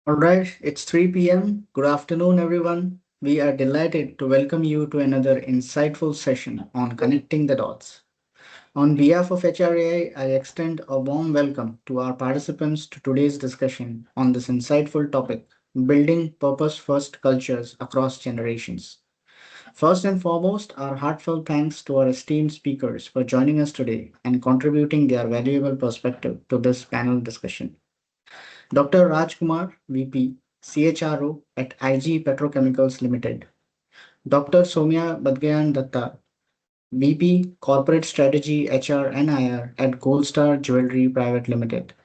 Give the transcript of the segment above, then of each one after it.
All right, it's 3 p.m. Good afternoon, everyone. We are delighted to welcome you to another insightful session on connecting the dots. On behalf of HRAI, I extend a warm welcome to our participants to today's discussion on this insightful topic building purpose first cultures across generations. First and foremost, our heartfelt thanks to our esteemed speakers for joining us today and contributing their valuable perspective to this panel discussion. Dr. Rajkumar, VP, CHRO at IG Petrochemicals Limited. Dr. Soumya Badgayan Datta, VP, Corporate Strategy, HR and IR at Gold Star Jewelry Private Limited.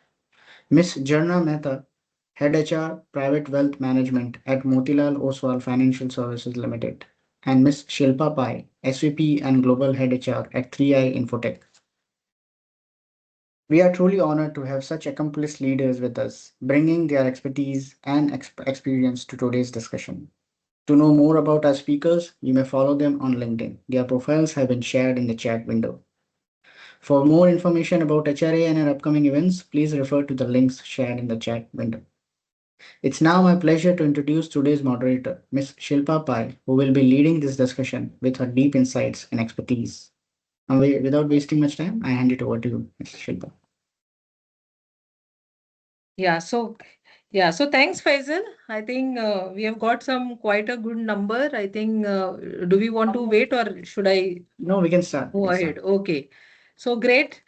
Ms. Jarna Mehta, Head HR, Private Wealth Management at Motilal Oswal Financial Services Limited. And Ms. Shilpa Pai, SVP and Global Head HR at 3i Infotech. We are truly honored to have such accomplished leaders with us, bringing their expertise and experience to today's discussion. To know more about our speakers, you may follow them on LinkedIn. Their profiles have been shared in the chat window. For more information about HRA and our upcoming events, please refer to the links shared in the chat window. It's now my pleasure to introduce today's moderator, Ms. Shilpa Pai, who will be leading this discussion with her deep insights and expertise. And without wasting much time, I hand it over to you, Ms. Shilpa. Yeah, so so thanks, Faisal. I think we have got some quite a good number. I think do we want to wait or should I No, we can start. We move can start. ahead? Okay. So great.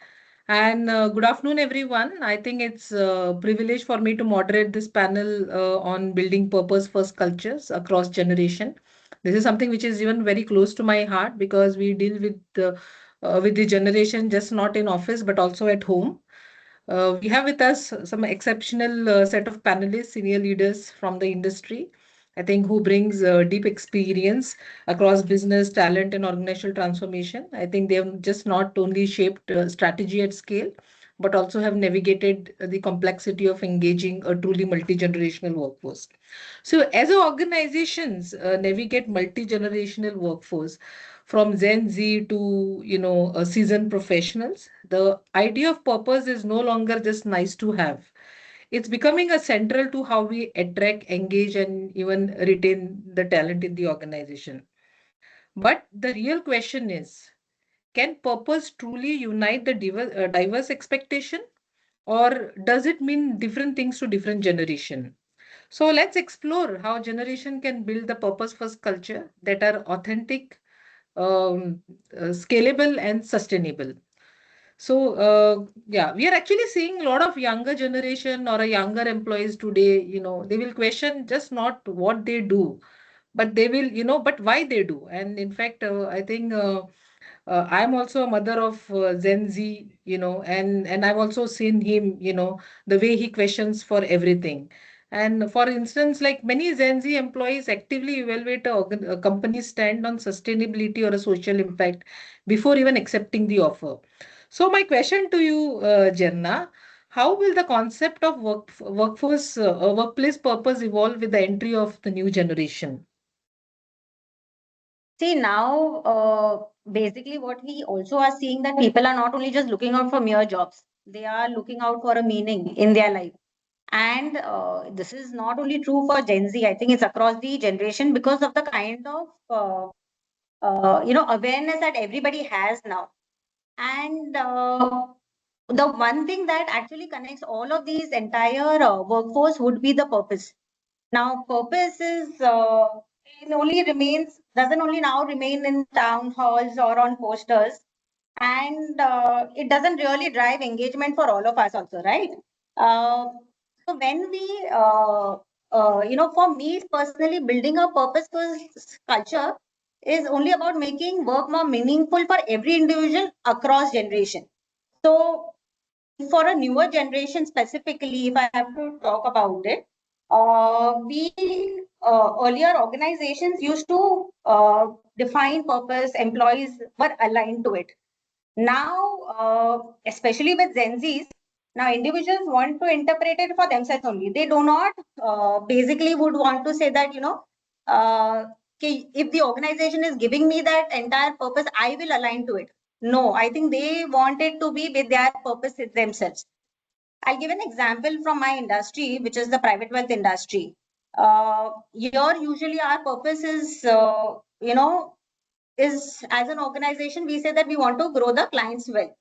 And good afternoon, everyone. I think it's a privilege for me to moderate this panel on building purpose first cultures across generation. This is something which is even very close to my heart because we deal with the generation just not in office but also at home. We have with us some exceptional set of panelists, senior leaders from the industry, I think, who brings deep experience across business, talent, and organizational transformation. I think they have just not only shaped strategy at scale, but also have navigated the complexity of engaging a truly multi-generational workforce. So, as organizations navigate multi-generational workforce, from Gen Z to seasoned professionals, the idea of purpose is no longer just nice to have. It's becoming a central to how we attract, engage, and even retain the talent in the organization. But the real question is, can purpose truly unite the diverse expectation, or does it mean different things to different generation? So let's explore how generation can build the purpose first culture that are authentic, scalable, and sustainable. So, we are actually seeing a lot of younger generation or a younger employees today, they will question just not what they do, but they will, but why they do. And in fact, I think I'm also a mother of Gen Z, and I've also seen him, the way he questions for everything. And for instance, like many Gen Z employees actively evaluate a company's stand on sustainability or a social impact before even accepting the offer. So my question to you, Jenna, how will the concept of workplace purpose evolve with the entry of the new generation? See, now, basically, what we also are seeing that people are not only just looking out for mere jobs, they are looking out for a meaning in their life. And this is not only true for Gen Z, I think it's across the generation because of the kind of awareness that everybody has now. And the one thing that actually connects all of these entire workforce would be the purpose. Now, purpose is it only remains doesn't only now remain in town halls or on posters, and it doesn't really drive engagement for all of us also, right? Uh, so when we, for me personally, building a purposeful culture is only about making work more meaningful for every individual across generation. So for a newer generation specifically, if I have to talk about it, we earlier organizations used to define purpose, employees were aligned to it. Now, especially with Gen Zs, now individuals want to interpret it for themselves only. They do not basically would want to say that, if the organization is giving me that entire purpose, I will align to it. No, I think they want it to be with their purpose themselves. I'll give an example from my industry, which is the private wealth industry. Here, usually our purpose is, is as an organization, we say that we want to grow the client's wealth.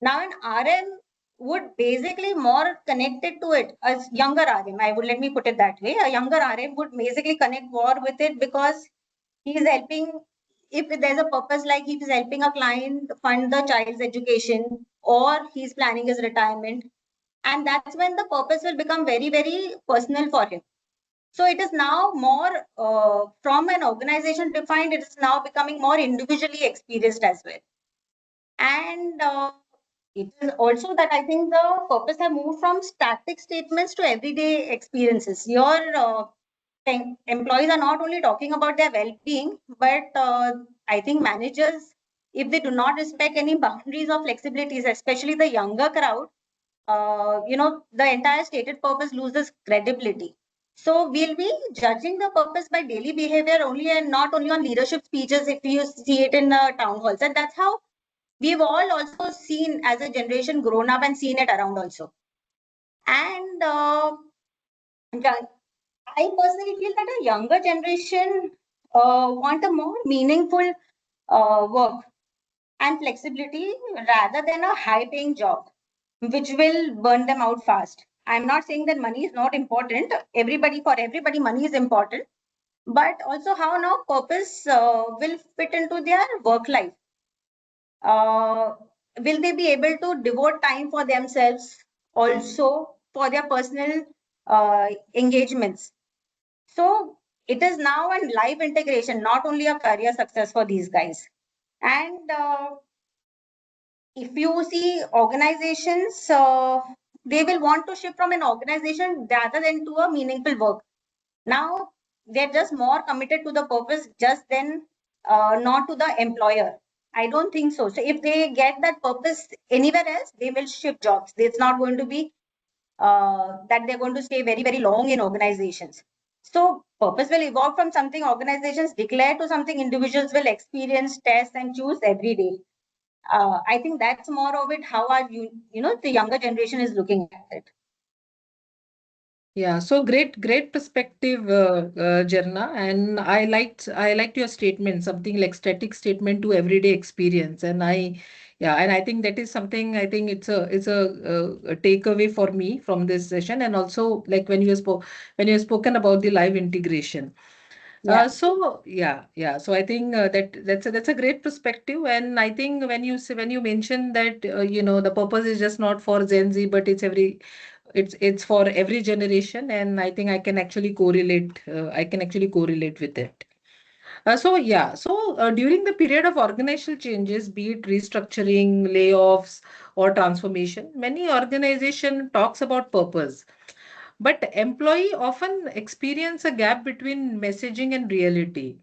Now, an RM would basically more connected to it as younger RM. Let me put it that way. A younger RM would basically connect more with it because he is helping. If there's a purpose like he is helping a client fund the child's education or he's planning his retirement, and that's when the purpose will become very, very personal for him. So it is now more from an organization defined, it is now becoming more individually experienced as well. And it is also that I think the purpose have moved from static statements to everyday experiences. Your employees are not only talking about their well-being, but I think managers, if they do not respect any boundaries or flexibilities, especially the younger crowd, the entire stated purpose loses credibility. So we'll be judging the purpose by daily behavior only and not only on leadership speeches if you see it in town halls. And that's how we've all also seen as a generation grown up and seen it around also. And I personally feel that a younger generation want a more meaningful work and flexibility rather than a high paying job, which will burn them out fast. I'm not saying that money is not important. For everybody, money is important. But also how now purpose will fit into their work life. Will they be able to devote time for themselves, also for their personal engagements? So it is now a life integration, not only a career success for these guys. And if you see organizations, they will want to shift from an organization rather than to a meaningful work. Now they're just more committed to the purpose just then, not to the employer. I don't think so. So if they get that purpose anywhere else, they will shift jobs. It's not going to be that they're going to stay very, very long in organizations. So purpose will evolve from something organizations declare to something individuals will experience, test, and choose every day. I think that's more of it, how our, the younger generation is looking at it. Yeah, so great perspective, Jarna, and I liked your statement, something like static statement to everyday experience, and I think that is something I think it's a takeaway for me from this session, and also like when you have spoken about the live integration. Yeah. So I think that's a great perspective, and I think when you mention that the purpose is just not for Gen Z, but it's for every generation, and I think I can actually correlate. I can actually correlate with it. So during the period of organizational changes, be it restructuring, layoffs, or transformation, many organization talks about purpose. But employee often experience a gap between messaging and reality.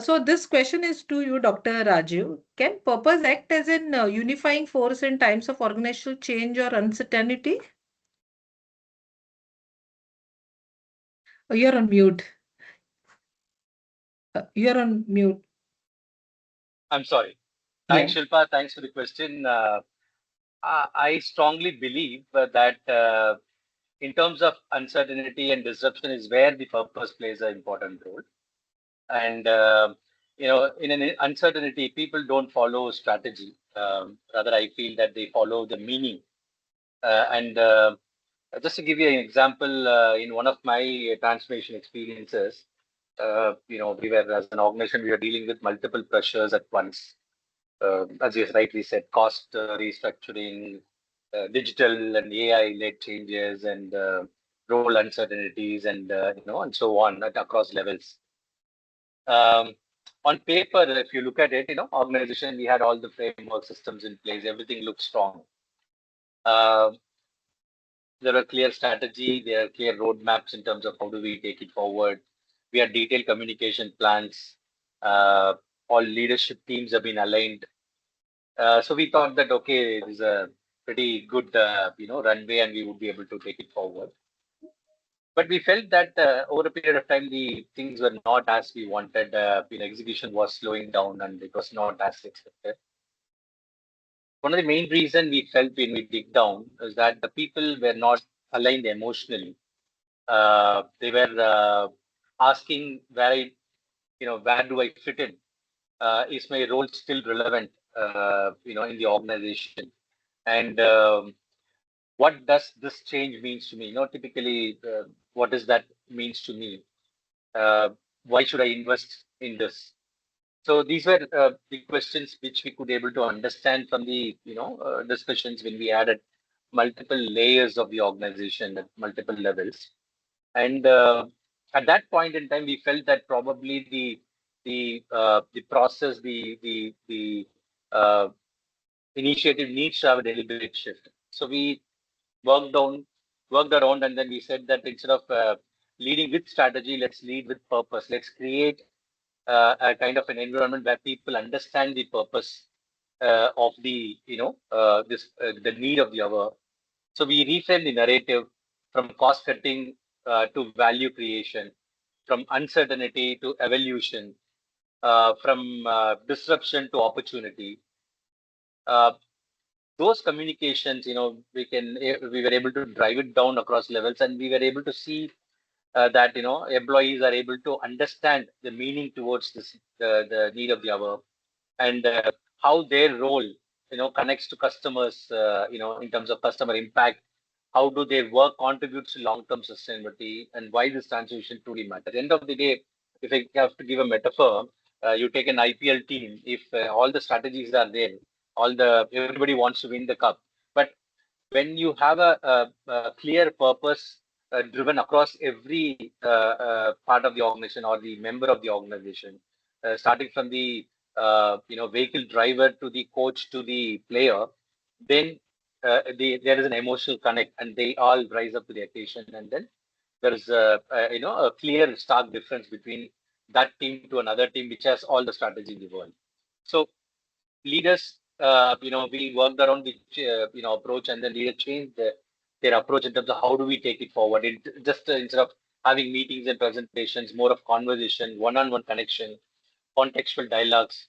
So this question is to you, Dr. Rajiv. Can purpose act as an unifying force in times of organizational change or uncertainty? You're on mute. You're on mute. I'm sorry. Yeah. Thanks, Shilpa. Thanks for the question. I strongly believe that in terms of uncertainty and disruption is where the purpose plays an important role. And in an uncertainty, people don't follow strategy. Rather, I feel that they follow the meaning. And just to give you an example, in one of my transformation experiences, we were as an organization, we were dealing with multiple pressures at once. As you rightly said, cost restructuring, digital and AI-led changes, and role uncertainties, and and so on across levels. On paper, if you look at it, organization, we had all the framework systems in place, everything looked strong. There are clear strategy, there are clear roadmaps in terms of how do we take it forward. We have detailed communication plans. All leadership teams have been aligned. So we thought that, okay, it is a pretty good, runway, and we would be able to take it forward. But we felt that over a period of time, the things were not as we wanted. Execution was slowing down, and it was not as expected. one of the main reason we felt when we dig down is that the people were not aligned emotionally. They were asking where do I fit in? Is my role still relevant, in the organization? And what does this change means to me? Typically, what does that means to me? Uh, why should I invest in this? So these were the questions which we could able to understand from the discussions when we added multiple layers of the organization at multiple levels. And at that point in time, we felt that probably the process, the initiative needs to have a deliberate shift. So we worked on worked around, and then we said that instead of leading with strategy, let's lead with purpose. Let's create a kind of an environment where people understand the purpose of the need of the hour. So we reframe the narrative from cost cutting to value creation, from uncertainty to evolution, from disruption to opportunity. Uh, those communications, we were able to drive it down across levels, and we were able to see that employees are able to understand the meaning towards the need of the hour, and how their role connects to customers, in terms of customer impact. How do their work contributes to long-term sustainability, and why this transition truly matters. At the end of the day, if I have to give a metaphor, you take an IPL team. If all the strategies are there, everybody wants to win the cup, but when you have a clear purpose driven across every part of the organization or the member of the organization, starting from the vehicle driver to the coach to the player, then there is an emotional connect, and they all rise up to the occasion, and then there is a clear stark difference between that team to another team which has all the strategy in the world. So leaders, we worked around the approach, and the leader changed their approach in terms of how do we take it forward. Just instead of having meetings and presentations, more of conversation, one-on-one connection, contextual dialogues,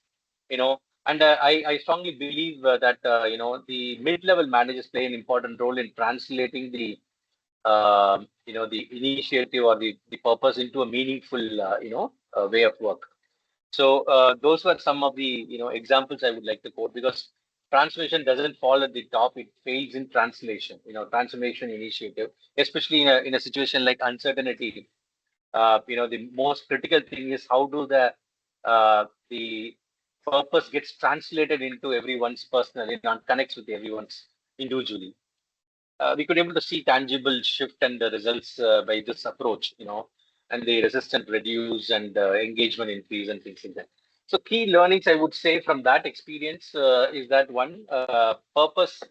and I strongly believe that the mid-level managers play an important role in translating the initiative or the purpose into a meaningful way of work. So those were some of the examples I would like to quote, because transformation doesn't fall at the top; it fails in translation. Transformation initiative, especially in a situation like uncertainty. The most critical thing is how do the purpose gets translated into everyone's personal, and connects with everyone's individually. We could able to see tangible shift and the results by this approach, and the resistance reduce and engagement increase and things like that. So key learnings I would say from that experience is that one, purpose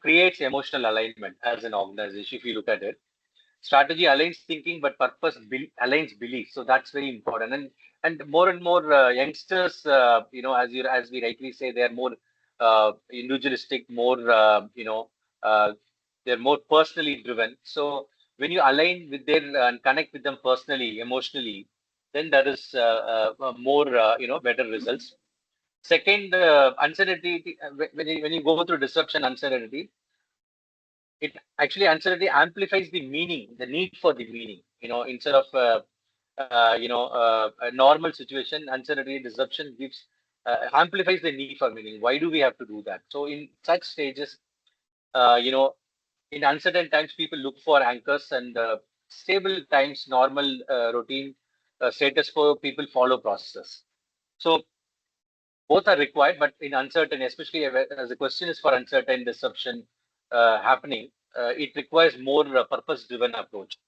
creates emotional alignment as an organization. If you look at it, strategy aligns thinking, but purpose aligns belief. So that's very important. And more youngsters, as we rightly say, they are more individualistic, more uh, they're more personally driven. So when you align with their and connect with them personally, emotionally, then that is more better results. Second, uncertainty. When you go through disruption, uncertainty, it actually uncertainty amplifies the meaning, the need for the meaning. Instead of a normal situation, uncertainty disruption gives amplifies the need for meaning. Why do we have to do that? So in such stages, uh, you know, in uncertain times, people look for anchors, and stable times, normal routine status quo, people follow processes. So both are required, but in uncertain, especially as the question is for uncertain disruption happening, it requires more purpose-driven approach,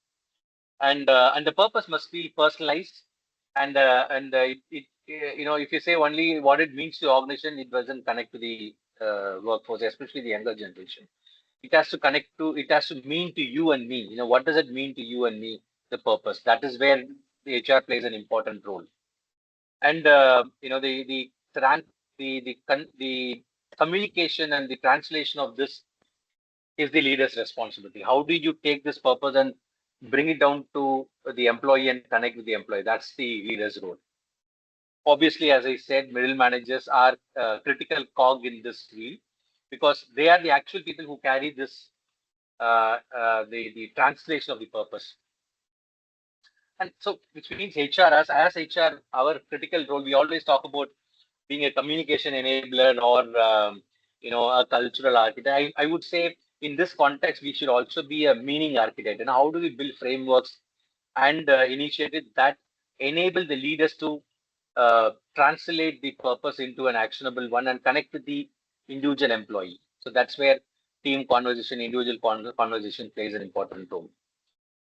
and the purpose must be personalized, and if you say only what it means to the organization, it doesn't connect to the workforce, especially the younger generation. It has to mean to you and me. What does it mean to you and me? The purpose. That is where the HR plays an important role. And the communication and the translation of this is the leader's responsibility. How do you take this purpose and bring it down to the employee and connect with the employee? That's the leader's role. Obviously, as I said, middle managers are critical cog in this wheel. because they are the actual people who carry this, the translation of the purpose. And so, which means HR, as HR, our critical role, we always talk about being a communication enabler or, a cultural architect. I would say in this context, we should also be a meaning architect. And how do we build frameworks and initiatives that enable the leaders to translate the purpose into an actionable one and connect with the individual employee? So that's where team conversation, individual conversation plays an important role.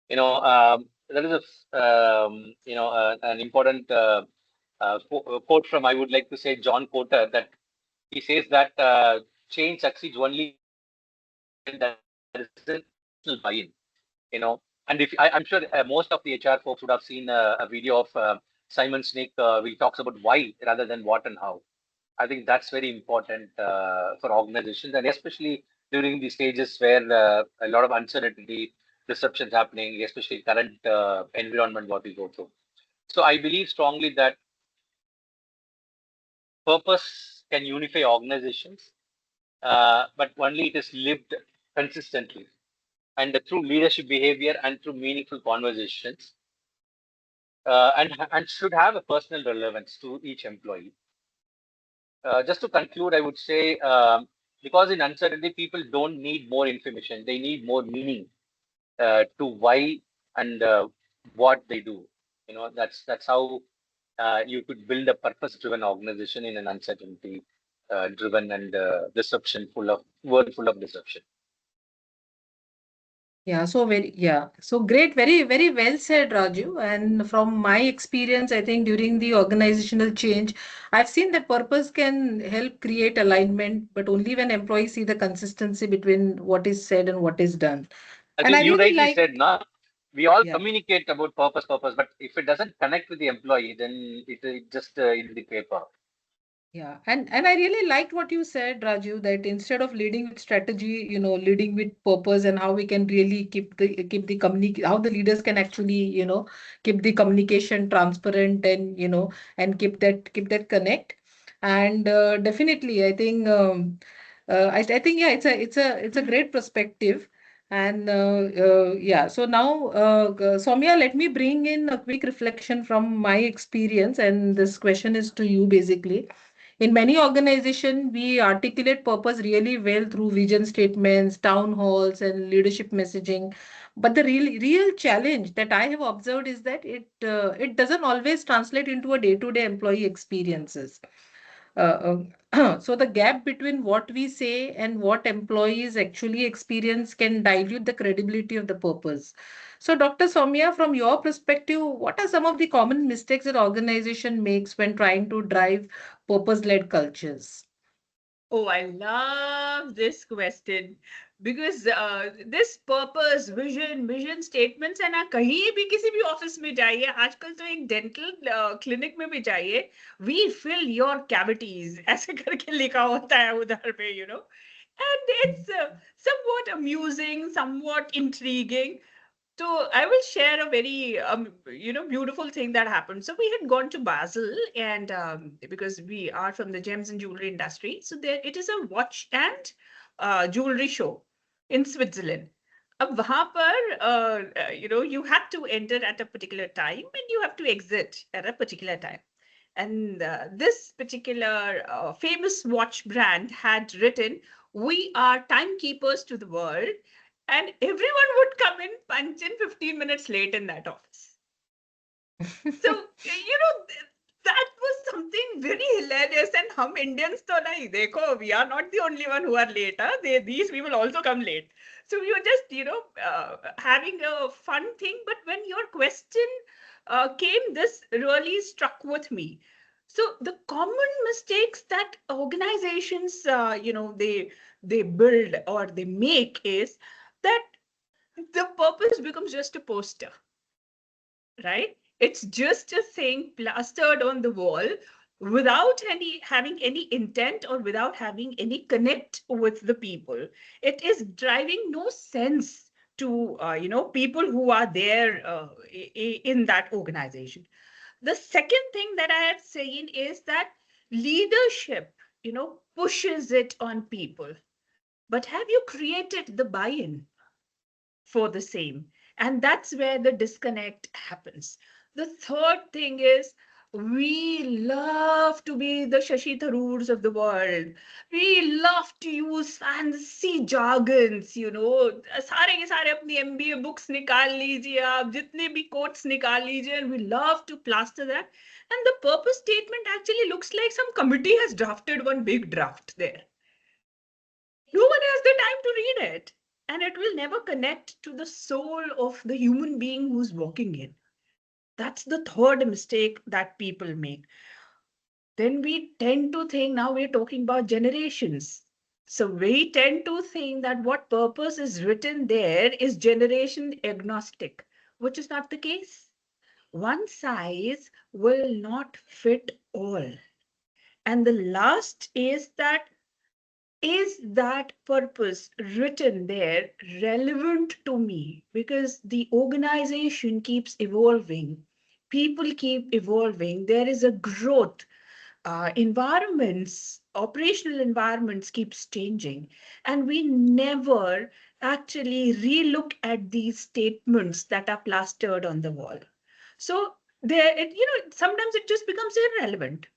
There is an important quote from, I would like to say, John Cotter, that he says that change succeeds only when there is a buy-in. And I'm sure most of the HR folks would have seen a video of Simon Sinek, where he talks about why rather than what and how. I think that's very important for organizations, and especially during the stages where a lot of uncertainty, disruptions happening, especially current environment what we go through. So I believe strongly that purpose can unify organizations, but only it is lived consistently and through leadership behavior and through meaningful conversations, and should have a personal relevance to each employee. Just to conclude, I would say, because in uncertainty, people don't need more information; they need more meaning to why and what they do. That's how you could build a purpose-driven organization in an uncertainty-driven and disruption world full of disruption. So great, very, very well said, Raju. And from my experience, I think during the organizational change, I've seen that purpose can help create alignment, but only when employees see the consistency between what is said and what is done. I And think I you really rightly like, said, na, we all yeah. communicate about purpose, but if it doesn't connect with the employee, then it just in the paper. Yeah, and I really liked what you said, Raju, that instead of leading with strategy, leading with purpose and how we can really how the leaders can actually, keep the communication transparent and and keep that connect. And definitely, I think I think yeah, it's a great perspective. And yeah, so now Soumya, let me bring in a quick reflection from my experience, and this question is to you basically. In many organizations, we articulate purpose really well through vision statements, town halls, and leadership messaging. But the real challenge that I have observed is that it doesn't always translate into a day-to-day employee experiences. So the gap between what we say and what employees actually experience can dilute the credibility of the purpose. So, Dr. Soumya, from your perspective, what are some of the common mistakes that organization makes when trying to drive purpose-led cultures? Oh, I love this question because this purpose, vision statements है ना कहीं भी किसी भी office में जाइए आजकल तो एक डेंटल क्लिनिक में भी जाइए we fill your cavities ऐसे करके लिखा होता है उधर पे and it's somewhat amusing, somewhat intriguing. So I will share a very beautiful thing that happened. So we had gone to Basel, and because we are from the gems and jewelry industry, so there it is a watch and jewelry show in Switzerland. अब वहाँ पर you had to enter at a particular time and you have to exit at a particular time. And this particular famous watch brand had written, "We are timekeepers to the world," and everyone would come in, punch in 15 minutes late in that office. So, that was something very hilarious. And hum Indians to nahi, dekho, we are not the only one who are late. These people also come late. So we were just, having a fun thing. But when your question came, this really struck with me. So the common mistakes that organizations, they build or they make is that the purpose becomes just a poster, right? It's just a thing plastered on the wall without having any intent or without having any connect with the people. It is driving no sense to people who are there in that organization. The second thing that I had seen is that leadership pushes it on people. but have you created the buy-in for the same? And that's where the disconnect happens. The third thing is, we love to be the Shashi Tharoors of the world. We love to use fancy jargons, you know. सारे के सारे अपनी MBA books निकाल लीजिए आप, जितने भी quotes निकाल लीजिए, and we love to plaster that. And the purpose statement actually looks like some committee has drafted one big draft there. No one has the time to read it, and it will never connect to the soul of the human being who's walking in. That's the third mistake that people make. Then we tend to think, now we're talking about generations. So we tend to think that what purpose is written there is generation agnostic, which is not the case. One size will not fit all. And the last is that purpose written there relevant to me? Because the organization keeps evolving, people keep evolving, there is a growth, environments, operational environments keeps changing, and we never actually relook at these statements that are plastered on the wall. So sometimes it just becomes irrelevant.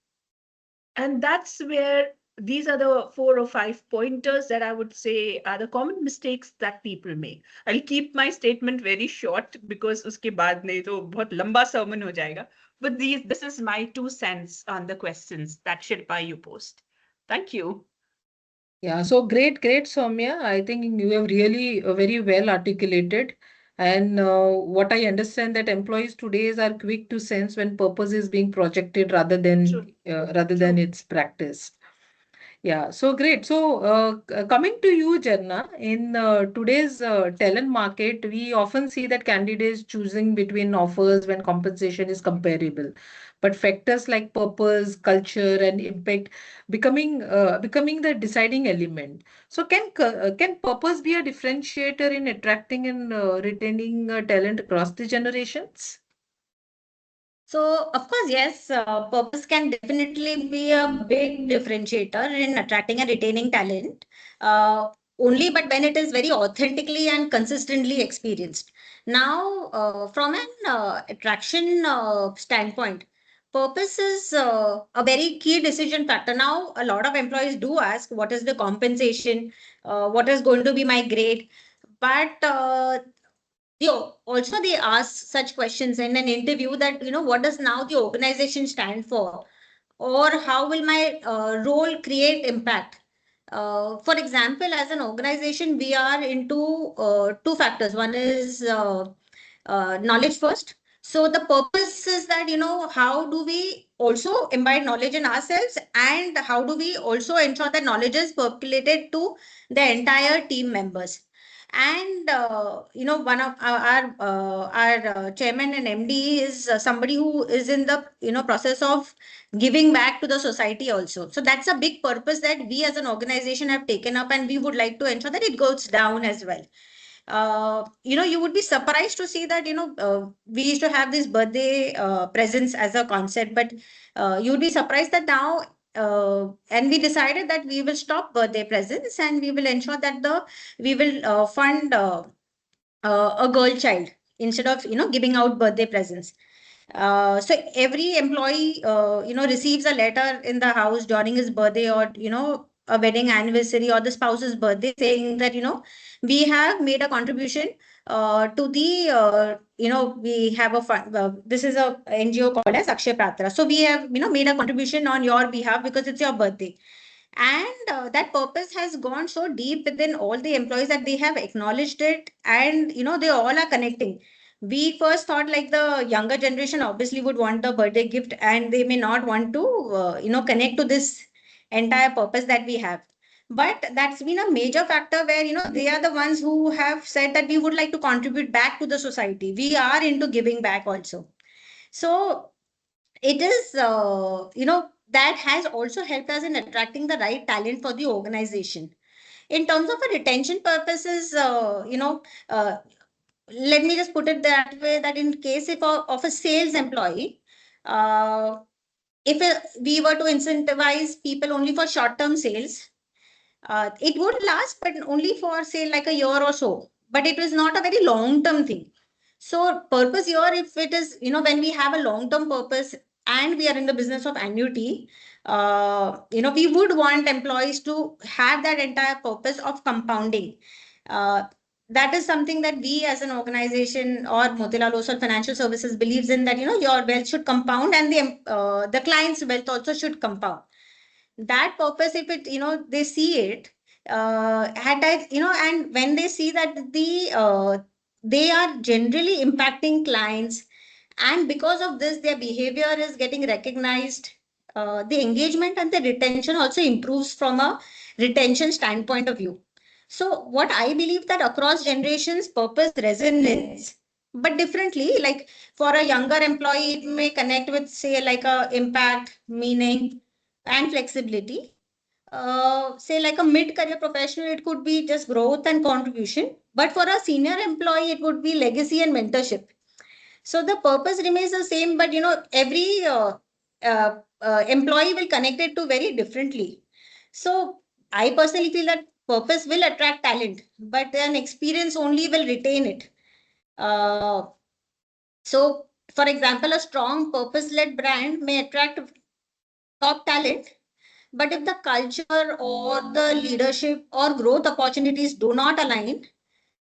And that's where these are the 4 or 5 pointers that I would say are the common mistakes that people make. I'll keep my statement very short because uske baad nahi to bahut lamba sermon ho jayega. But this is my 2 cents on the questions that Shilpa you posed. Thank you. Yeah, so great, Soumya. I think you have really very well articulated. And what I understand that employees today are quick to sense when purpose is being projected rather than True. its practice. Yeah, so great. So, coming to you, Janna, in today's talent market, we often see that candidates choosing between offers when compensation is comparable, but factors like purpose, culture, and impact becoming the deciding element. So, can purpose be a differentiator in attracting and retaining talent across the generations? So, of course, yes, purpose can definitely be a big differentiator in attracting and retaining talent. Only but when it is very authentically and consistently experienced. Now, from an attraction standpoint, purpose is a very key decision factor. Now, a lot of employees do ask, what is the compensation? What is going to be my grade? But they ask such questions in an interview that, what does now the organization stand for? Or how will my role create impact? For example, as an organization, we are into two factors. One is knowledge first. So the purpose is that, how do we also imbibe knowledge in ourselves, and how do we also ensure that knowledge is percolated to the entire team members? And one of our chairman and MD is somebody who is in the process of giving back to the society also. So that's a big purpose that we as an organization have taken up, and we would like to ensure that it goes down as well. You would be surprised to see that we used to have this birthday presents as a concept, but you would be surprised that now and we decided that we will stop birthday presents, and we will ensure that we will fund a girl child instead of giving out birthday presents. So every employee receives a letter in the house during his birthday, or a wedding anniversary, or the spouse's birthday, saying that we have made a contribution to the we have a fund. This is a NGO called as Akshay Pratra. So we have made a contribution on your behalf because it's your birthday. And that purpose has gone so deep within all the employees that they have acknowledged it, and they all are connecting. We first thought like the younger generation obviously would want the birthday gift, and they may not want to connect to this entire purpose that we have. But that's been a major factor where they are the ones who have said that we would like to contribute back to the society. We are into giving back also. So it is that has also helped us in attracting the right talent for the organization. In terms of a retention purposes, let me just put it that way, that in case of a sales employee, if we were to incentivize people only for short term sales, It would last, but only for say like a year or so. But it was not a very long-term thing. So purpose here, if it is, when we have a long-term purpose and we are in the business of annuity, we would want employees to have that entire purpose of compounding. That is something that we as an organization or Motilal Oswal Financial Services believes in, that, your wealth should compound and the client's wealth also should compound. That purpose, if it, they see it, and when they see that they are generally impacting clients, and because of this their behavior is getting recognized, the engagement and the retention also improves from a retention standpoint of view. So what I believe, that across generations purpose resonates, but differently. Like for a younger employee, it may connect with say like a impact, meaning and flexibility. Say like a mid-career professional, it could be just growth and contribution. But for a senior employee, it would be legacy and mentorship. So the purpose remains the same, but every employee will connect it to very differently. So I personally feel that purpose will attract talent, but an experience only will retain it. So, for example, a strong purpose-led brand may attract top talent, but if the culture or the leadership or growth opportunities do not align,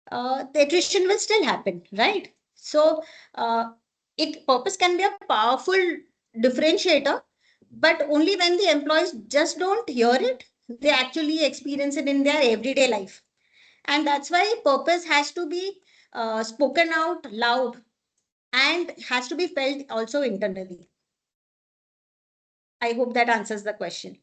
the attrition will still happen, right? So, purpose can be a powerful differentiator, but only when the employees just don't hear it, they actually experience it in their everyday life. And that's why purpose has to be spoken out loud and has to be felt also internally. I hope that answers the question.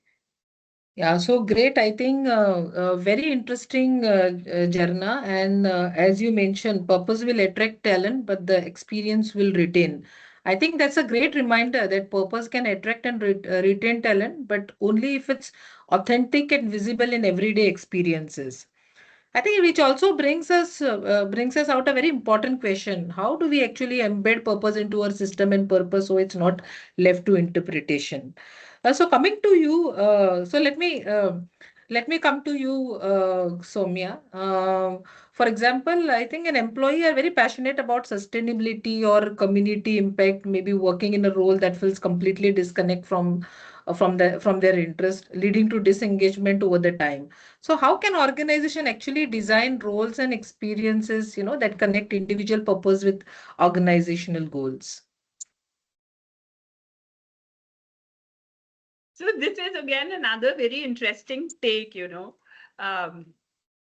Yeah, so great. I think very interesting, Jarna. And as you mentioned, purpose will attract talent, but the experience will retain. I think that's a great reminder that purpose can attract and retain talent, but only if it's authentic and visible in everyday experiences. I think which also brings us out a very important question. How do we actually embed purpose into our system and purpose so it's not left to interpretation? So coming to you, so let me come to you, Soumya. For example, I think an employee are very passionate about sustainability or community impact, maybe working in a role that feels completely disconnect from their interest, leading to disengagement over the time. So how can organization actually design roles and experiences, that connect individual purpose with organizational goals? So this is again another very interesting take,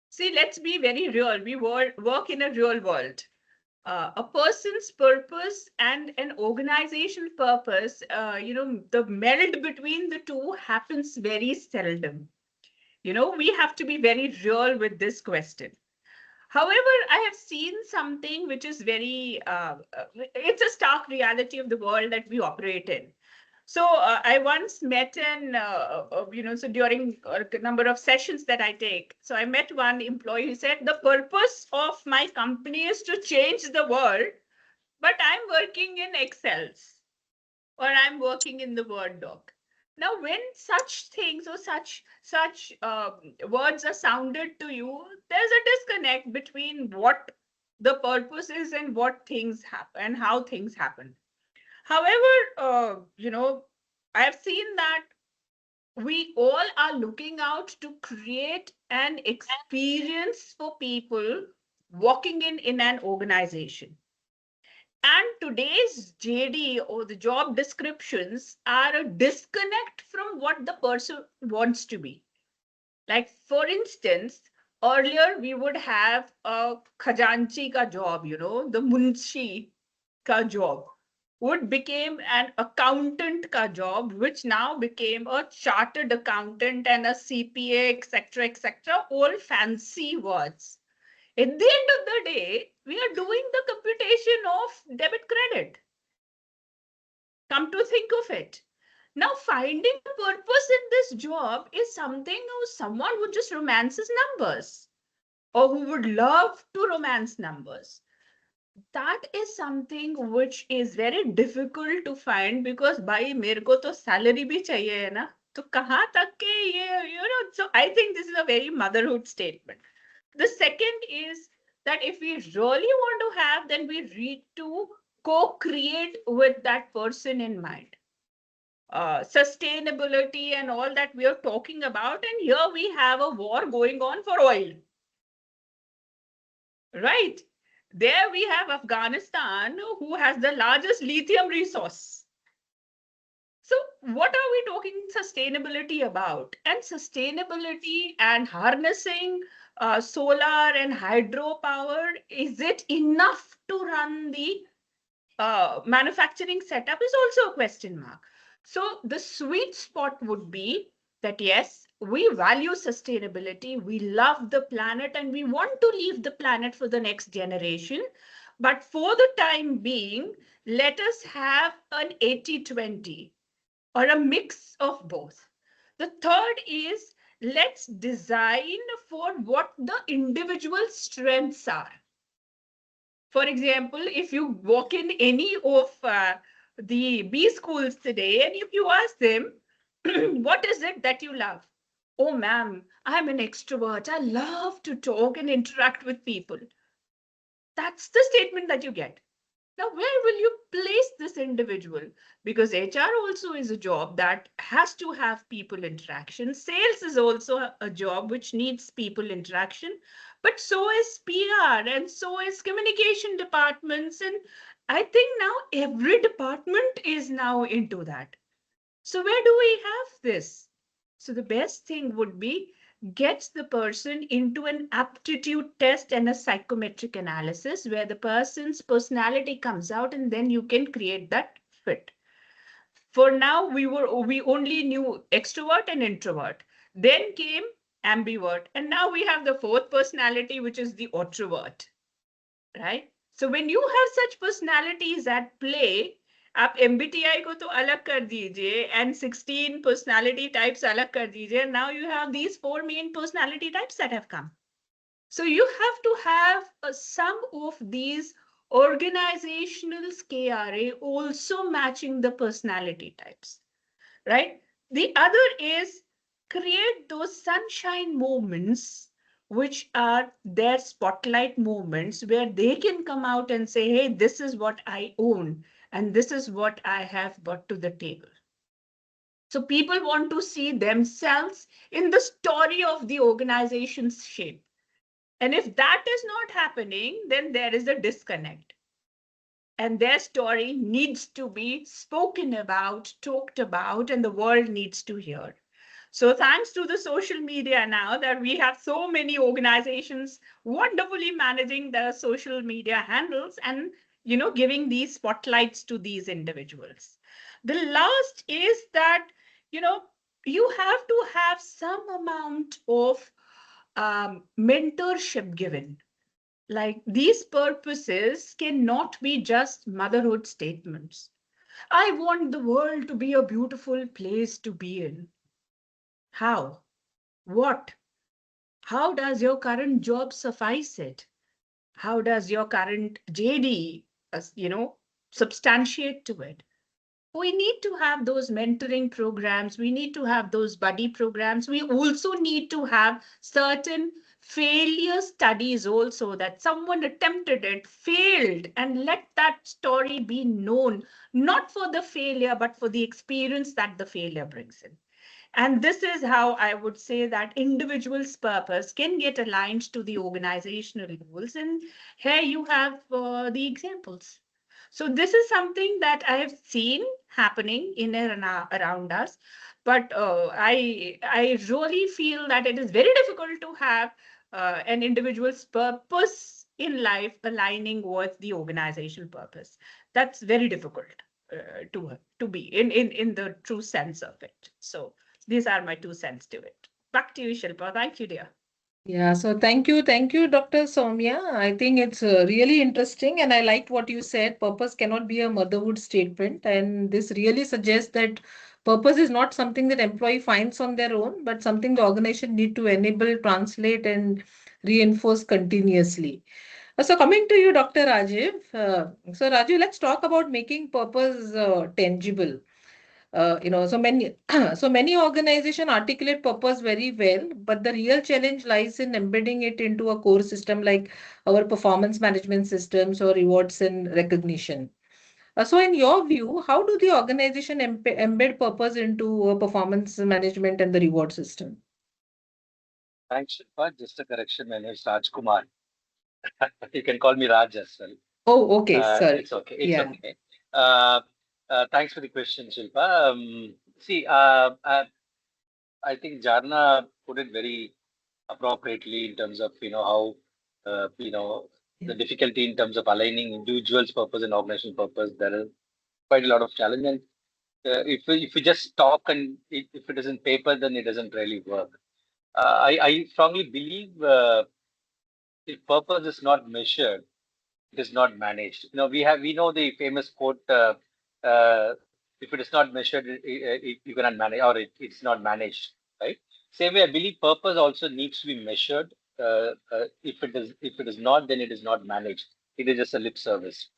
See, let's be very real. We work in a real world. A person's purpose and an organizational purpose, the meld between the two happens very seldom. We have to be very real with this question. However, I have seen something which is very, it's a stark reality of the world that we operate in. So I once met so during a number of sessions that I take, so I met one employee who said, the purpose of my company is to change the world, but I'm working in Excels or I'm working in the Word doc. Now, when such things or such words are sounded to you, there's a disconnect between what the purpose is and what things happen and how things happen. However, I have seen that we all are looking out to create an experience for people walking in an organization. And today's JD or the job descriptions are a disconnect from what the person wants to be. Like, for instance, earlier we would have a khajanchi ka job, the munshi ka job would became an accountant ka job, which now became a chartered accountant and a CPA, etc., all fancy words. At the end of the day, we are doing the computation of debit credit. Come to think of it. Now, finding a purpose in this job is something who someone who just romances numbers or who would love to romance numbers. That is something which is very difficult to find because bhai mere ko to salary bhi chahiye hai na. So kahan tak ke ye, so I think this is a very motherhood statement. The second is that if we really want to have, then we need to co-create with that person in mind. Sustainability and all that we are talking about, and here we have a war going on for oil. Right? There we have Afghanistan, who has the largest lithium resource. So what are we talking sustainability about? And sustainability and harnessing solar and hydro power, is it enough to run the manufacturing setup is also a question mark. So the sweet spot would be that, yes, we value sustainability, we love the planet, and we want to leave the planet for the next generation. But for the time being, let us have an 80-20 or a mix of both. The third is, let's design for what the individual strengths are. For example, if you walk in any of the B schools today, and if you ask them, what is it that you love? Oh, ma'am, I'm an extrovert. I love to talk and interact with people. That's the statement that you get. Now, where will you place this individual? Because HR also is a job that has to have people interaction. Sales is also a job which needs people interaction, but so is PR and so is communication departments. And I think now every department is now into that. So where do we have this? So the best thing would be gets the person into an aptitude test and a psychometric analysis where the person's personality comes out, and then you can create that fit. For now, we only knew extrovert and introvert. Then came ambivert, and now we have the fourth personality, which is the autrovert, right? So when you have such personalities at play, आप MBTI को तो अलग कर दीजिए and 16 personality types अलग कर दीजिए. Now you have these 4 main personality types that have come. So you have to have some of these organizational KRA also matching the personality types, right? The other is create those sunshine moments, which are their spotlight moments where they can come out and say, hey, this is what I own and this is what I have brought to the table. So people want to see themselves in the story of the organization's shape. And if that is not happening, then there is a disconnect. And their story needs to be spoken about, talked about, and the world needs to hear. So thanks to the social media now that we have so many organizations wonderfully managing their social media handles and giving these spotlights to these individuals. The last is that you have to have some amount of mentorship given. Like these purposes cannot be just motherhood statements. I want the world to be a beautiful place to be in. How? What? How does your current job suffice it? How does your current JD, substantiate to it? We need to have those mentoring programs. We need to have those buddy programs. We also need to have certain failure studies also, that someone attempted it, failed, and let that story be known, not for the failure, but for the experience that the failure brings in. And this is how I would say that individual's purpose can get aligned to the organizational goals. And here you have the examples. So this is something that I have seen happening in and around us. But I really feel that it is very difficult to have an individual's purpose in life aligning with the organizational purpose. That's very difficult to be in the true sense of it. So these are my 2 cents to it. Back to you, Shilpa. Thank you, dear. Yeah, so thank you, Dr. Soumya. I think it's really interesting, and I liked what you said. Purpose cannot be a motherhood statement, and this really suggests that purpose is not something that employee finds on their own, but something the organization need to enable, translate, and reinforce continuously. So coming to you, Dr. Rajiv. So Rajiv, let's talk about making purpose tangible. So many so many organizations articulate purpose very well, but the real challenge lies in embedding it into a core system like our performance management systems or rewards and recognition. So in your view, how do the organization embed purpose into performance management and the reward system? Thanks, Shilpa. Just a correction, my name is Raj Kumar. You can call me Raj as well. Oh, okay, sorry. It's okay. It's Yeah. okay. Thanks for the question, Shilpa. See, I think Jarna put it very appropriately in terms of how Yeah. the difficulty in terms of aligning individuals' purpose and organizational purpose. There is quite a lot of challenge, and if we just talk and if it isn't paper, then it doesn't really work. I strongly believe if purpose is not measured, it is not managed. We know the famous quote: "If it is not measured, you cannot manage, or it's not managed." Right? Same way, I believe purpose also needs to be measured. If it is not, then it is not managed. It is just a lip service.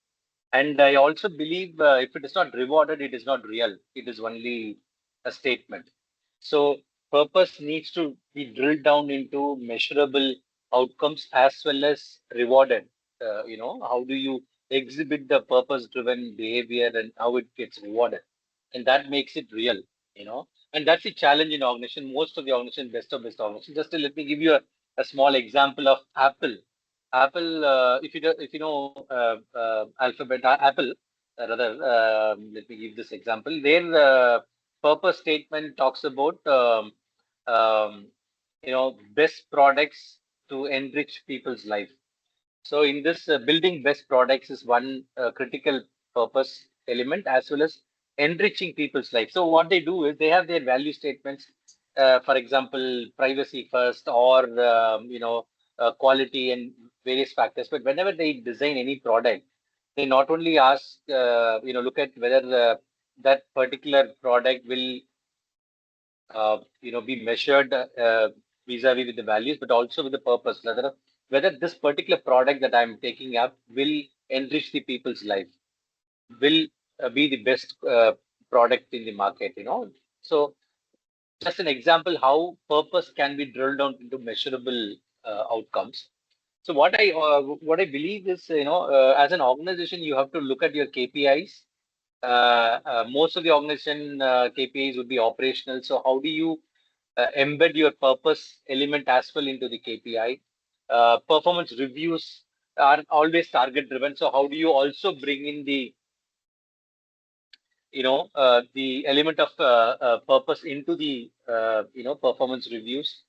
And I also believe if it is not rewarded, it is not real. It is only a statement. So purpose needs to be drilled down into measurable outcomes as well as rewarded. How do you exhibit the purpose-driven behavior and how it gets rewarded, and that makes it real. And that's the challenge in organization. Most of the organization, best of best organization. Just to let me give you a small example of Apple. Apple, if you know Alphabet, Apple, rather, let me give this example. Their purpose statement talks about best products to enrich people's life. So in this, building best products is one critical purpose element, as well as enriching people's life. So what they do is they have their value statements, for example, privacy first, or quality and various factors. But whenever they design any product, they not only ask, look at whether that particular product will be measured vis-a-vis with the values, but also with the purpose. Whether this particular product that I'm taking up will enrich the people's life, will be the best product in the market. So just an example how purpose can be drilled down into measurable outcomes. So what I believe is, as an organization, you have to look at your KPIs. Most of the organization KPIs would be operational. So how do you embed your purpose element as well into the KPI? Performance reviews are always target driven. So how do you also bring in the element of purpose into the performance reviews?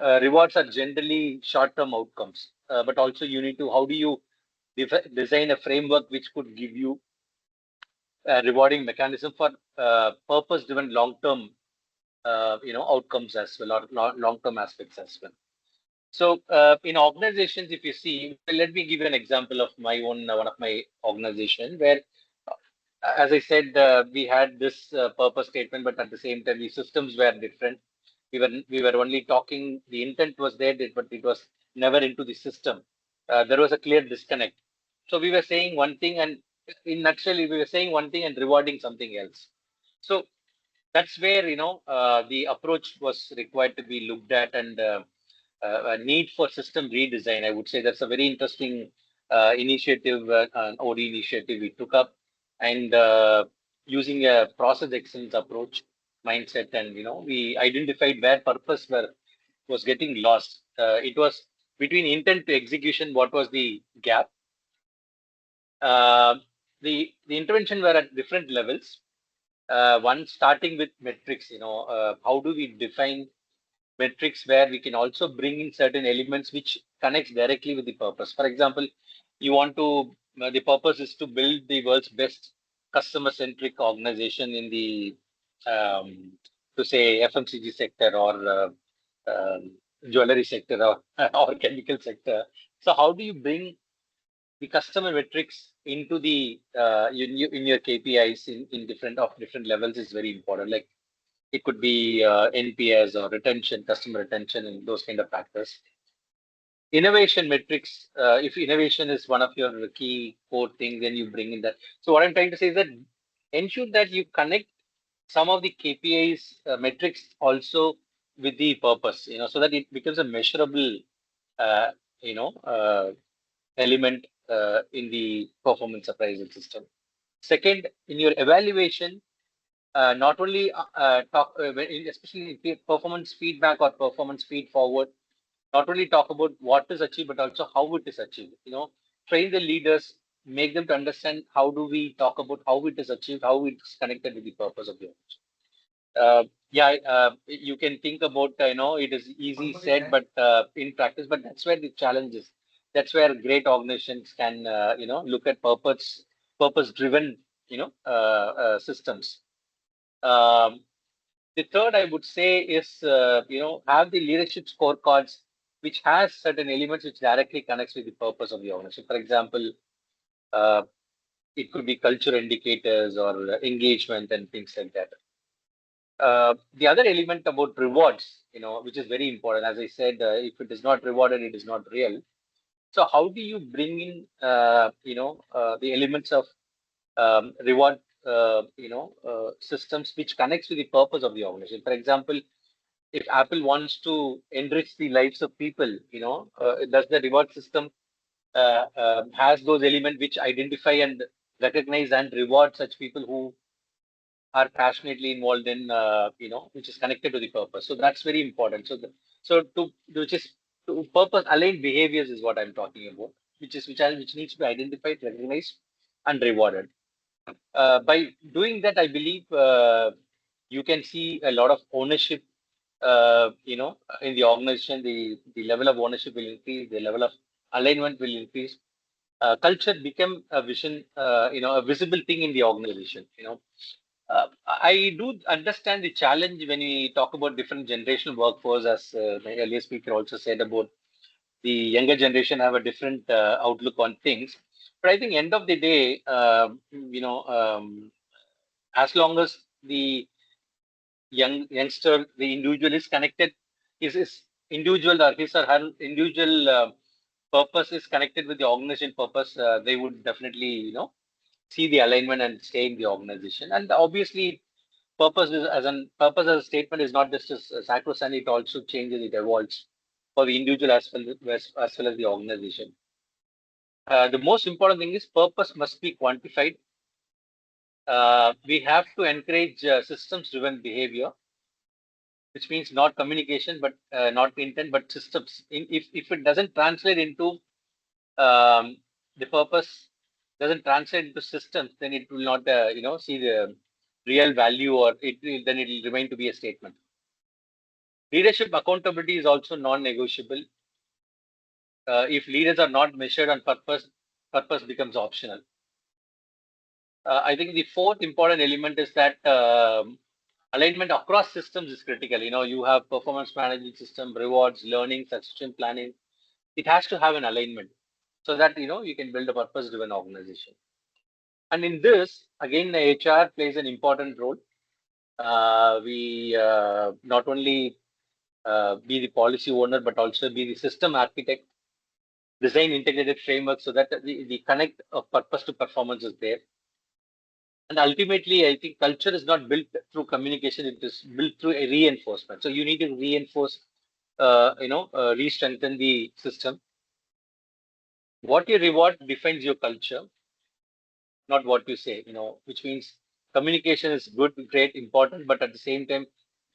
Rewards are generally short term outcomes, but also you need to, how do you design a framework which could give you a rewarding mechanism for purpose driven long term outcomes as well, or long term aspects as well. So in organizations, if you see, let me give you an example of my own one of my organization where, as I said, we had this purpose statement, but at the same time, the systems were different. We were only talking. The intent was there, but it was never into the system. There was a clear disconnect. So we were saying one thing, and in nutshell, we were saying one thing and rewarding something else. So that's where the approach was required to be looked at, and a need for system redesign. I would say that's a very interesting initiative, an OD initiative we took up, and using a process excellence approach mindset, and we identified where was getting lost. It was between intent to execution. What was the gap? Uh, the intervention were at different levels. One starting with metrics. How do we define metrics where we can also bring in certain elements which connects directly with the purpose. For example, you want to the purpose is to build the world's best customer centric organization in the to say FMCG sector, or jewelry sector, or, or chemical sector. So how do you bring the customer metrics into the in your KPIs in different levels is very important. Like it could be NPS or retention, customer retention, and those kind of factors. Innovation metrics, if innovation is one of your key core things, then you bring in that. So what I'm trying to say is that ensure that you connect some of the KPIs metrics also with the purpose, so that it becomes a measurable, uh, element in the performance appraisal system. Second, in your evaluation, not only talk, especially in performance feedback or performance feed forward, not only talk about what is achieved, but also how it is achieved. Train the leaders, make them to understand how do we talk about how it is achieved, how it is connected with the purpose of the organization. Yeah, you can think about, it is easy said, but in practice, but that's where the challenge is. That's where great organizations can, look at purpose driven, systems. Um, the third I would say is, have the leadership scorecards, which has certain elements which directly connects with the purpose of the organization. For example, uh, it could be culture indicators or engagement and things like that. The other element about rewards, which is very important, as I said, if it is not rewarded, it is not real. So how do you bring in, the elements of reward, systems which connects with the purpose of the organization? For example, if Apple wants to enrich the lives of people, does the reward system has those elements which identify and recognize and reward such people who are passionately involved in, which is connected to the purpose. So that's very important. Which is to purpose aligned behaviors is what I'm talking about, which needs to be identified, recognized, and rewarded. By doing that, I believe you can see a lot of ownership, in the organization. The level of ownership will increase, the level of alignment will increase. Culture become a vision, a visible thing in the organization. I do understand the challenge when we talk about different generational workforce, as the earlier speaker also said about the younger generation have a different outlook on things. But I think end of the day, as long as the youngster, the individual is connected, his individual or his or her individual purpose is connected with the organization purpose, they would definitely, see the alignment and stay in the organization. And obviously, purpose as a statement is not just a sacrosanct; it also changes, it evolves for the individual as well as the organization. The most important thing is purpose must be quantified. We have to encourage systems-driven behavior, which means not communication, but not intent, but systems. If it doesn't translate into the purpose, doesn't translate into systems, then it will not, see the real value, or then it will remain to be a statement. Leadership accountability is also non-negotiable. If leaders are not measured on purpose, purpose becomes optional. I think the fourth important element is that alignment across systems is critical. You have performance management system, rewards, learning, succession planning. It has to have an alignment so that you can build a purpose-driven organization. And in this, again, the HR plays an important role. We not only be the policy owner, but also be the system architect, design integrated framework so that the connect of purpose to performance is there. And ultimately, I think culture is not built through communication; it is built through a reinforcement. So you need to reinforce, re-strengthen the system. What you reward defines your culture, not what you say. Which means communication is good, great, important, but at the same time,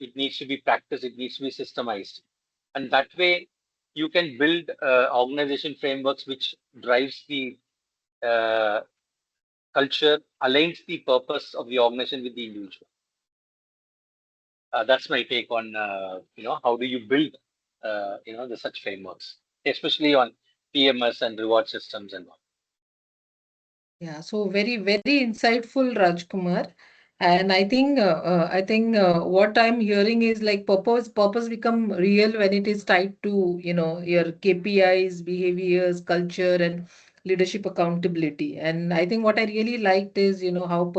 it needs to be practiced. It needs to be systemized, and that way, you can build organization frameworks which drives the uh, culture, aligns the purpose of the organization with the individual. That's my take on, how do you build, the such frameworks, especially on PMS and reward systems and all. Yeah, so very, very insightful, Rajkumar. And I think what I'm hearing is like purpose become real when it is tied to, your KPIs, behaviors, culture, and leadership accountability. And I think what I really liked is, how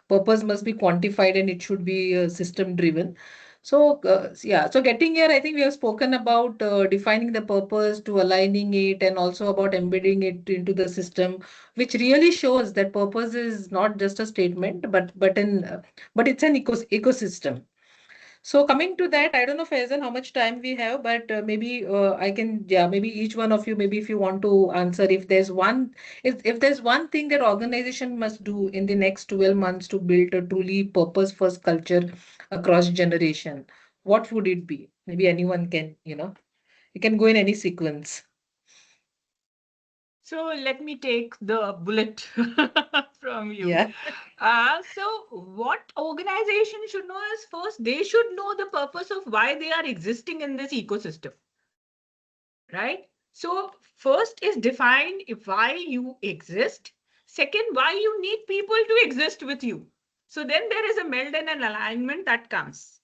purpose must be quantified and it should be system driven. So, yeah, so getting here, I think we have spoken about defining the purpose to aligning it and also about embedding it into the system, which really shows that purpose is not just a statement, but it's an ecosystem. So coming to that, I don't know, Faizan, how much time we have, but maybe I can, yeah, maybe each one of you, maybe if you want to answer, if there's one thing that organization must do in the next 12 months to build a truly purpose-first culture across generation, what would it be? Maybe anyone can, you can go in any sequence. So let me take the bullet from you. Yeah. So what organization should know is first, they should know the purpose of why they are existing in this ecosystem, right? So first is define why you exist. Second, why you need people to exist with you. So then there is a meld and an alignment that comes,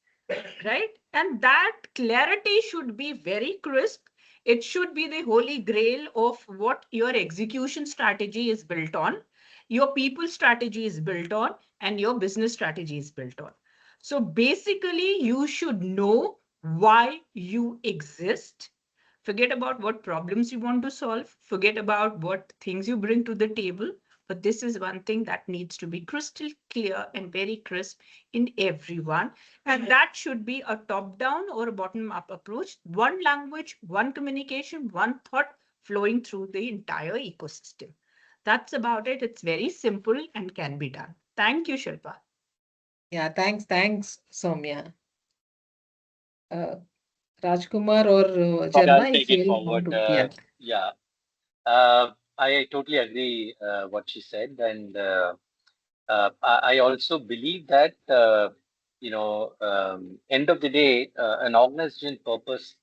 right? And that clarity should be very crisp. It should be the holy grail of what your execution strategy is built on, your people strategy is built on, and your business strategy is built on. So basically, you should know why you exist. Forget about what problems you want to solve, forget about what things you bring to the table. But this is one thing that needs to be crystal clear and very crisp in everyone. And that should be a top down or a bottom up approach. One language, one communication, one thought flowing through the entire ecosystem. That's about it. It's very simple and can be done. Thank you, Shilpa. Yeah, thanks, Soumya. Uh, Rajkumar or I'll Janna, if take you it really want forward. to, yeah. Yeah, I totally agree what she said, and I also believe that end of the day, an organization purpose.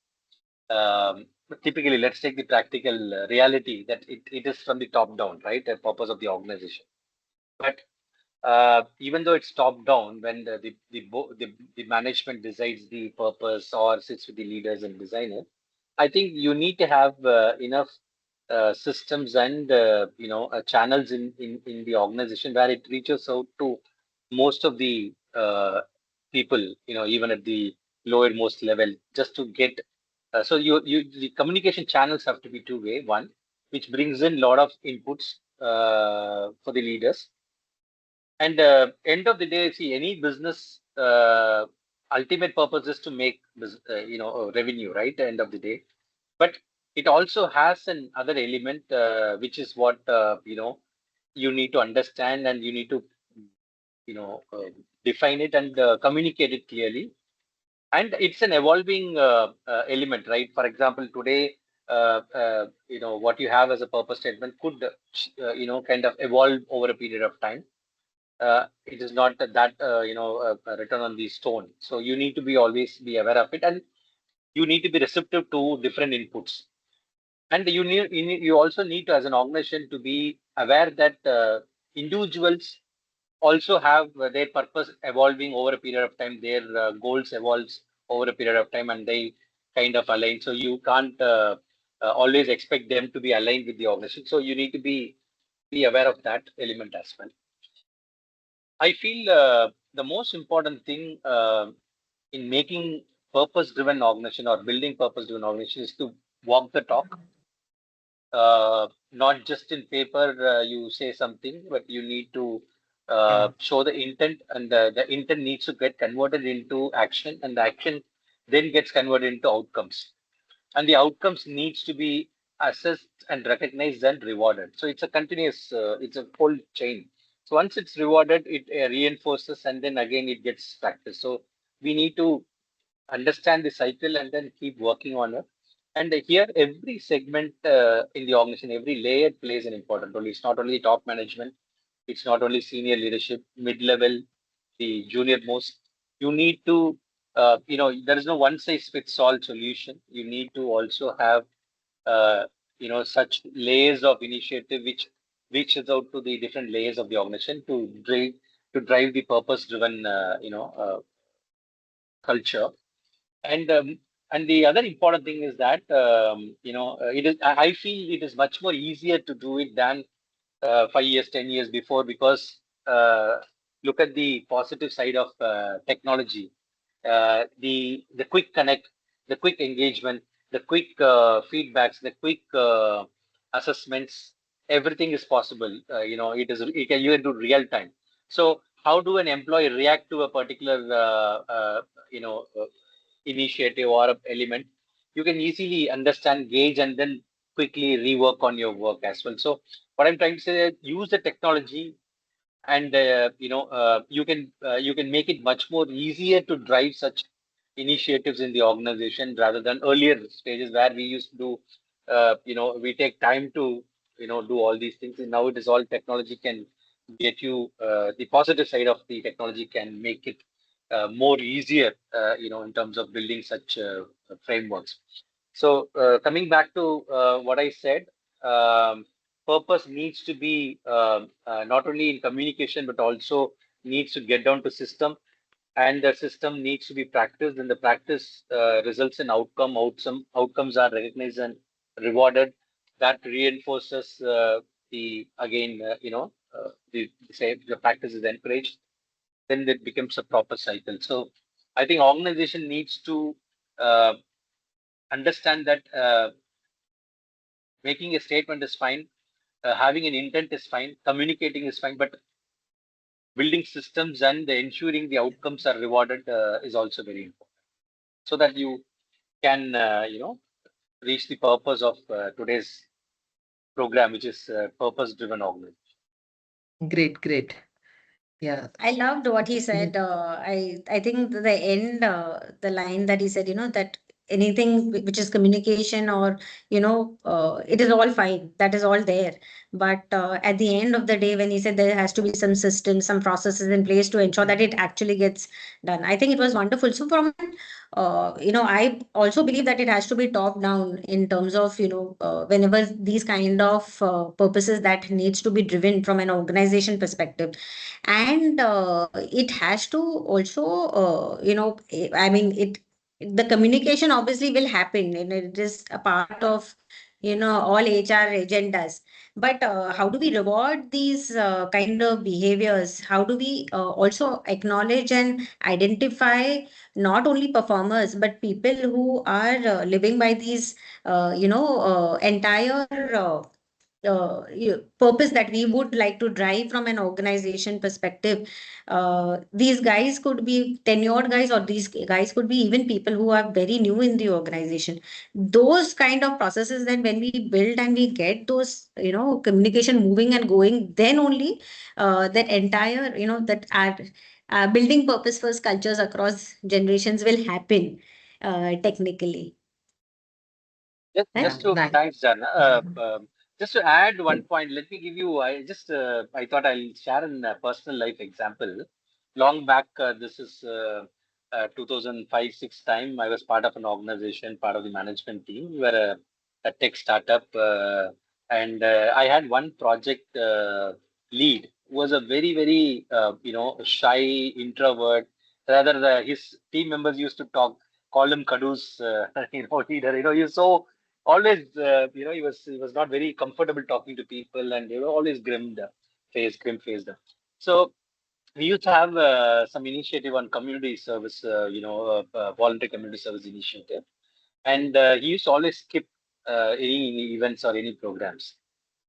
Typically, let's take the practical reality that it is from the top down, right? The purpose of the organization. But even though it's top down, when the management decides the purpose or sits with the leaders and designers, I think you need to have enough systems and channels in the organization where it reaches out to most of the people, even at the lower most level, just to get. So the communication channels have to be two-way. One, which brings in a lot of inputs for the leaders, and end of the day, see, any business ultimate purpose is to make revenue, right? At the end of the day, but it also has an other element, which is what you need to understand, and you need to define it and communicate it clearly. And it's an evolving element, right? For example, today, what you have as a purpose statement could kind of evolve over a period of time. It is not that written on the stone, so you need to be always be aware of it, and you need to be receptive to different inputs. And you also need to, as an organization, to be aware that individuals also have their purpose evolving over a period of time. Their goals evolves over a period of time, and they kind of align. So you can't always expect them to be aligned with the organization. So you need to be aware of that element as well. I feel the most important thing in making purpose-driven organization or building purpose-driven organization is to walk the talk. Not just in paper, you say something, but you need to show the intent, and the intent needs to get converted into action, and the action then gets converted into outcomes, and the outcomes needs to be assessed and recognized and rewarded. So it's a continuous, it's a whole chain. So once it's rewarded, it reinforces, and then again it gets practiced. So we need to understand the cycle and then keep working on it. And here, every segment in the organization, every layer plays an important role. It's not only top management, it's not only senior leadership, mid-level, the junior most. You need to, there is no one size fits all solution. You need to also have, such layers of initiative which reaches out to the different layers of the organization to drive the purpose-driven, culture. And the other important thing is that it is. I feel it is much more easier to do it than 5 years, 10 years before, because look at the positive side of technology. the quick connect, the quick engagement, the quick feedbacks, the quick assessments, everything is possible. You can do real time. So how do an employee react to a particular you know uh, initiative or element? You can easily understand, gauge, and then quickly rework on your work as well. So what I'm trying to say is use the technology, and you can make it much more easier to drive such initiatives in the organization rather than earlier stages where we used to do we take time to do all these things, and now it is all technology can get you the positive side of the technology can make it more easier in terms of building such frameworks. So coming back to what I said, um, purpose needs to be not only in communication but also needs to get down to system, and the system needs to be practiced, and the practice results in outcomes are recognized and rewarded. That reinforces the again the practice is encouraged, then it becomes a proper cycle. So I think organization needs to uh, understand that making a statement is fine, having an intent is fine, communicating is fine, but building systems and ensuring the outcomes are rewarded is also very important, so that you can reach the purpose of today's program, which is purpose driven organization. Great, great. Yeah. I loved what he said. I think the end, the line that he said, that anything which is communication or, it is all fine. That is all there. But at the end of the day, when he said there has to be some systems, some processes in place to ensure that it actually gets done, I think it was wonderful. So from I also believe that it has to be top down in terms of, whenever these kind of purposes that needs to be driven from an organization perspective. And it has to also, I mean, the communication obviously will happen, and it is a part of, all HR agendas. But how do we reward these kind of behaviors? How do we also acknowledge and identify not only performers, but people who are living by these, entire purpose that we would like to drive from an organization perspective. These guys could be tenured guys, or these guys could be even people who are very new in the organization. Those kind of processes, that when we build and we get those, communication moving and going, then only that entire, that our building purpose first cultures across generations will happen technically. Just, Yeah, just to nice. thanks, Jan. Just to add one point, let me give you. I thought I'll share a personal life example. Long back, this is 2005-6 time. I was part of an organization, part of the management team. We were a tech startup, and I had one project lead who was a very shy introvert. Rather, his team members used to call him Kadu's leader. He's so always he was not very comfortable talking to people, and always grim faced. So we used to have some initiative on community service, voluntary community service initiative, and he used to always skip any events or any programs.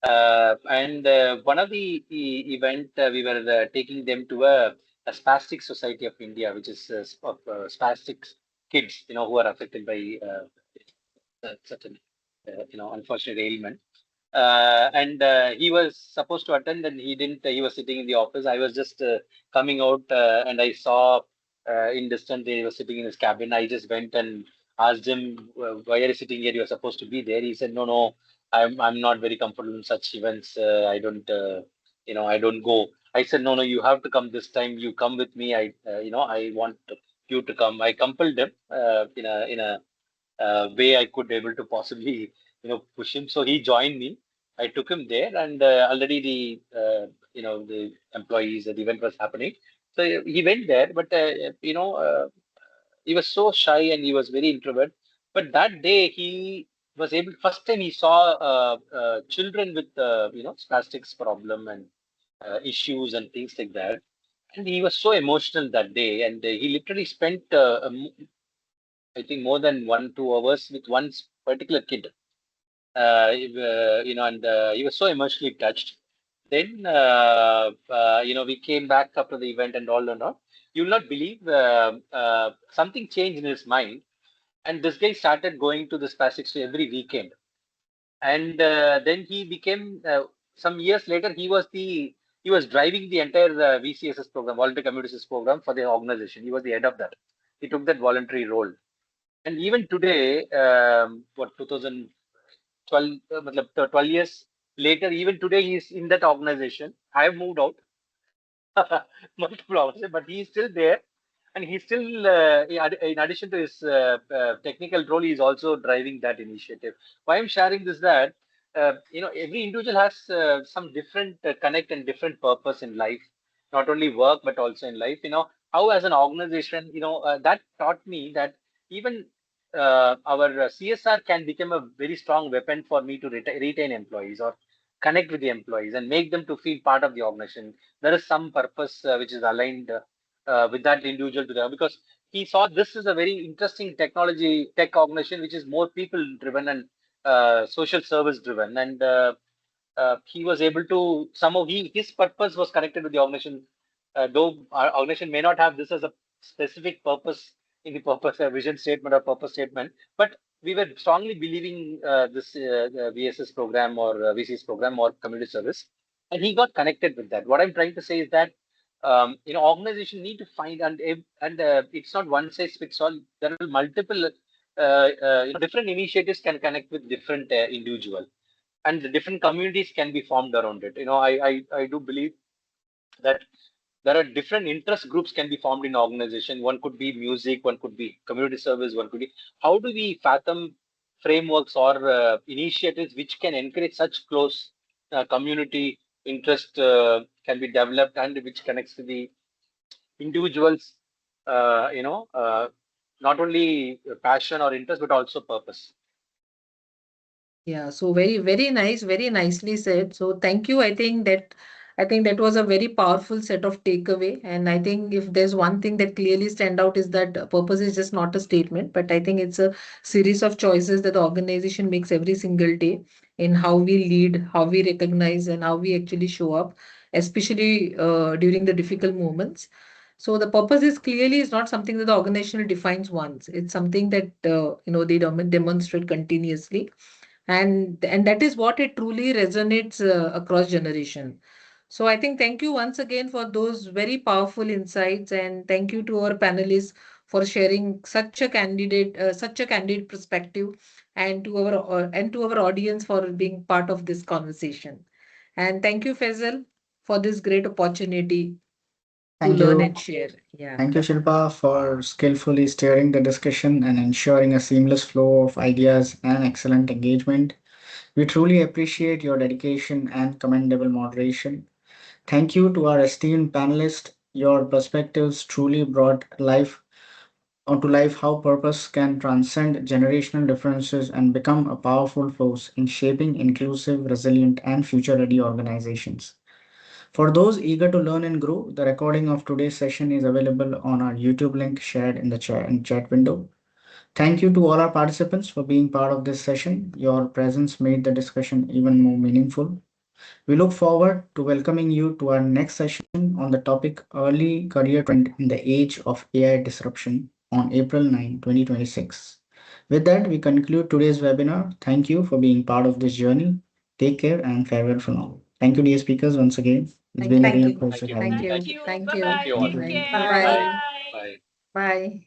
And one of the event, we were taking them to a spastic society of India, which is of spastic kids, who are affected by such an unfortunate ailment. And he was supposed to attend, and he didn't. He was sitting in the office. I was just coming out, and I saw in distance he was sitting in his cabin. I just went and asked him, "Why are you sitting here? You are supposed to be there." He said, "No, no, I'm not very comfortable in such events. I don't go." I said, "No, no, you have to come this time. You come with me. I want you to come." I compelled him in a way I could able to possibly push him. So he joined me. I took him there, and already the employees, the event was happening. So he went there, but he was so shy and he was very introvert. But that day he was able. First time he saw children with spastics problem and issues and things like that. And he was so emotional that day, and he literally spent, I think, more than 1-2 hours with one particular kid. And he was so emotionally touched. Then, we came back after the event and all and all. You'll not believe something changed in his mind, and this guy started going to the Spasics every weekend. And then he became some years later. He was driving the entire VCSS program, Voluntary Community Service program for the organization. He was the head of that. He took that voluntary role. And even today, 2012, 12 years later, even today, he's in that organization. I have moved out multiple hours, but he's still there. And he's still, in addition to his technical role, he's also driving that initiative. Why I'm sharing this that, every individual has some different connect and different purpose in life, not only work, but also in life. How as an organization, that taught me that even our CSR can become a very strong weapon for me to retain employees or connect with the employees and make them to feel part of the organization. There is some purpose which is aligned with that individual to them, because he saw this is a very interesting tech organization which is more people driven and social service driven, and he was able to somehow his purpose was connected with the organization, though our organization may not have this as a specific purpose in the purpose vision statement or purpose statement, but we were strongly believing this VSS program or VCS program or community service, and he got connected with that. What I'm trying to say is that organization need to find, and it's not one size fits all. There are multiple different initiatives can connect with different individual, and the different communities can be formed around it. I do believe that there are different interest groups can be formed in organization. One could be music, one could be community service, one could be. How do we fathom frameworks or initiatives which can encourage such close community interest can be developed, and which connects to the individuals, not only passion or interest, but also purpose. Yeah, so very nice, very nicely said. So thank you. I think that was a very powerful set of takeaway. And I think if there's one thing that clearly stand out is that purpose is just not a statement, but I think it's a series of choices that the organization makes every single day in how we lead, how we recognize, and how we actually show up, especially during the difficult moments. So the purpose is not something that the organization defines once. It's something that they demonstrate continuously, and that is what it truly resonates across generation. So I think thank you once again for those very powerful insights, and thank you to our panelists for sharing such a candid perspective, and to our audience for being part of this conversation. And thank you, Faisal, for this great opportunity to Thank learn you. and share. Yeah. Thank you, Shilpa, for skillfully steering the discussion and ensuring a seamless flow of ideas and excellent engagement. We truly appreciate your dedication and commendable moderation. Thank you to our esteemed panelists. Your perspectives truly brought life onto life how purpose can transcend generational differences and become a powerful force in shaping inclusive, resilient, and future-ready organizations. For those eager to learn and grow, the recording of today's session is available on our YouTube link shared in the chat window. Thank you to all our participants for being part of this session. Your presence made the discussion even more meaningful. We look forward to welcoming you to our next session on the topic Early Career Trend in the Age of AI Disruption on April 9, 2026. With that, we conclude today's webinar. Thank you for being part of this journey. Take care and farewell for now. Thank you, dear speakers, once again. It's been a Thank real you. pleasure having Thank you. you. Thank you. Thank Bye you. Thank bye. you all. Take Bye. care. Bye-bye. Bye. Bye. Bye.